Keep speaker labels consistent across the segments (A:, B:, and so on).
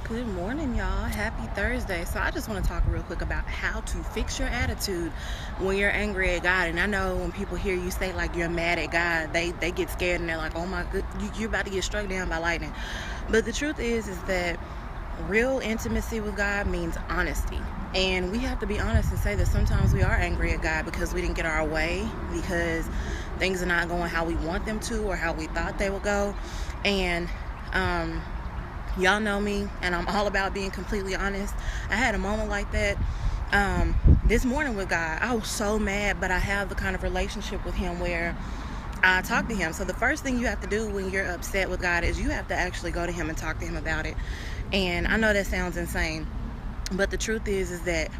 A: Good morning, y'all. Happy Thursday. So, I just want to talk real quick about how to fix your attitude when you're angry at God. And I know when people hear you say like you're mad at God, they get scared and they're like, "Oh my good, you're about to get struck down by lightning." But the truth is that real intimacy with God means honesty. And we have to be honest and say that sometimes we are angry at God because we didn't get our way, because things are not going how we want them to or how we thought they would go. And y'all know me, and I'm all about being completely honest. I had a moment like that this morning with God. I was so mad, but I have the kind of relationship with Him where I talk to Him. So the first thing you have to do when you're upset with God is you have to actually go to Him and talk to Him about it. And I know that sounds insane, but the truth is that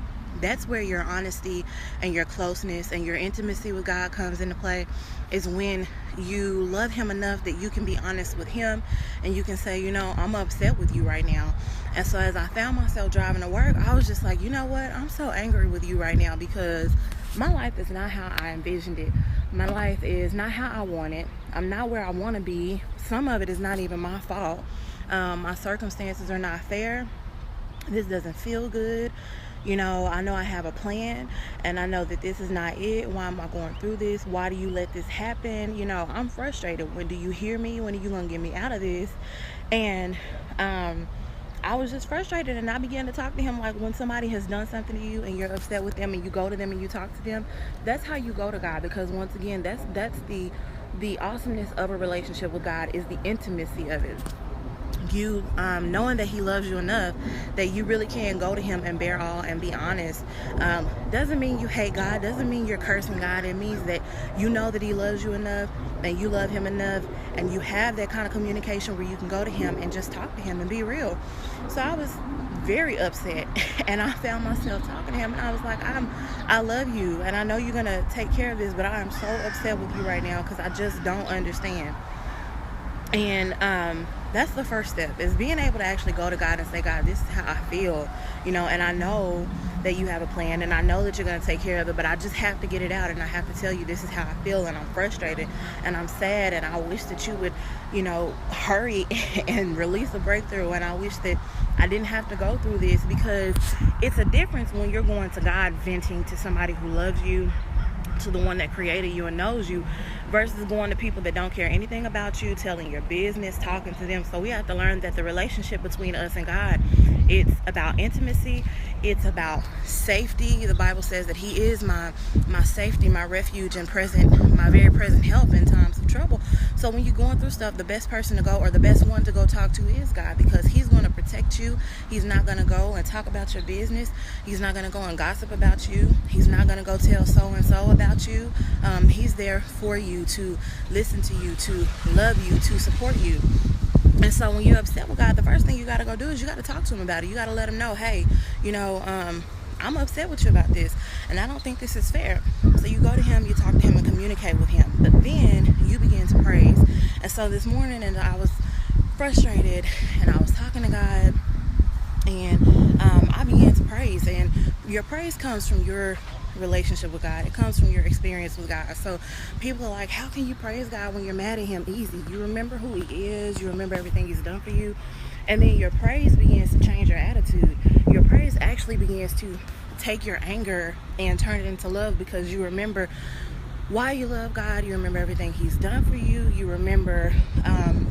A: that's where your honesty and your closeness and your intimacy with God comes into play, is when you love Him enough that you can be honest with Him and you can say, I'm upset with you right now. And so as I found myself driving to work, I was just like, you know what? I'm so angry with you right now because my life is not how I envisioned it. My life is not how I want it. I'm not where I want to be. Some of it is not even my fault. My circumstances are not fair. This doesn't feel good. I know I have a plan and I know that this is not it. Why am I going through this? Why do you let this happen? I'm frustrated. When do you hear me? When are you going to get me out of this? And I was just frustrated, and I began to talk to Him like when somebody has done something to you and you're upset with them and you go to them and you talk to them. That's how you go to God, because once again, that's the awesomeness of a relationship with God, is the intimacy of it. You knowing that He loves you enough that you really can go to Him and bear all and be honest. Doesn't mean you hate God, doesn't mean you're cursing God. It means that you know that He loves you enough and you love Him enough, and you have that kind of communication where you can go to Him and just talk to Him and be real. So I was very upset and I found myself talking to Him, and I was like, I love you and I know you're gonna take care of this, but I am so upset with you right now because I just don't understand. And that's the first step, is being able to actually go to God and say, God, this is how I feel, and I know that you have a plan and I know that you're going to take care of it, but I just have to get it out and I have to tell you this is how I feel, and I'm frustrated and I'm sad, and I wish that you would, hurry and release a breakthrough, and I wish that I didn't have to go through this, because it's a difference when you're going to God venting to somebody who loves you, to the one that created you and knows you, versus going to people that don't care anything about you, telling your business, talking to them. So we have to learn that the relationship between us and God, it's about intimacy, it's about safety. The Bible says that He is my safety, my refuge, and my very present help in times of trouble. So when you're going through stuff, the best person to go, or the best one to go talk to, is God, because He's going to protect you. He's not going to go and talk about your business. He's not going to go and gossip about you. He's not going to go tell so and so about you. He's there for you, to listen to you, to love you, to support you. And so when you're upset with God, the first thing you got to go do is you got to talk to Him about it. You got to let Him know, hey, I'm upset with you about this, and I don't think this is fair. So you go to Him, you talk to Him, and communicate with Him. But then you begin to praise. And so this morning, and I was frustrated, and I was talking to God, and I began to praise. And your praise comes from your relationship with God. It comes from your experience with God. So people are like, how can you praise God when you're mad at Him? Easy. You remember who He is. You remember everything He's done for you. And then your praise begins to change your attitude. Your praise actually begins to take your anger and turn it into love, because you remember why you love God. You remember everything He's done for you. You remember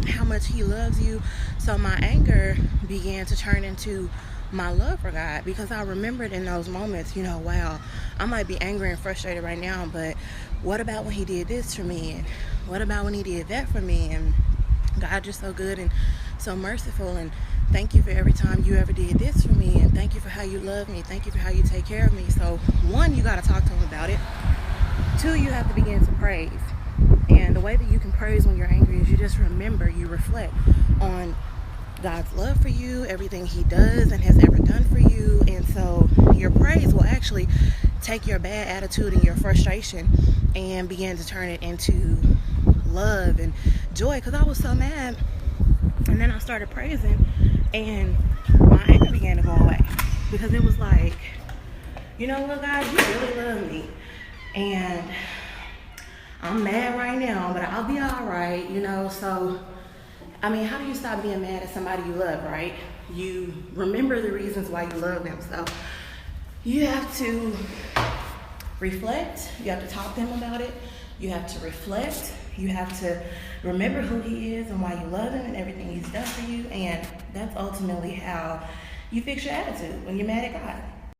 A: how much He loves you. So my anger began to turn into my love for God, because I remembered in those moments, wow, I might be angry and frustrated right now, but what about when He did this for me? And what about when He did that for me? And God, you're so good and so merciful, and thank you for every time you ever did this for me, and thank you for how you love me, thank you for how you take care of me. So one, you got to talk to Him about it. Two, you have to begin to praise. And the way that you can praise when you're angry is you just remember, you reflect on God's love for you, everything He does and has ever done for you. And so your praise will actually take your bad attitude and your frustration and begin to turn it into love and joy. Because I was so mad, and then I started praising, and my anger began to go away, because it was like, you know what, God, you really love me, and I'm mad right now, but I'll be all right, So, how do you stop being mad at somebody you love, right? you remember the reasons why you love him. So you have to reflect. You have to talk to him about it. You have to reflect. You have to remember who he is and why you love him and everything he's done for you. And that's ultimately how you fix your attitude when you're mad at God.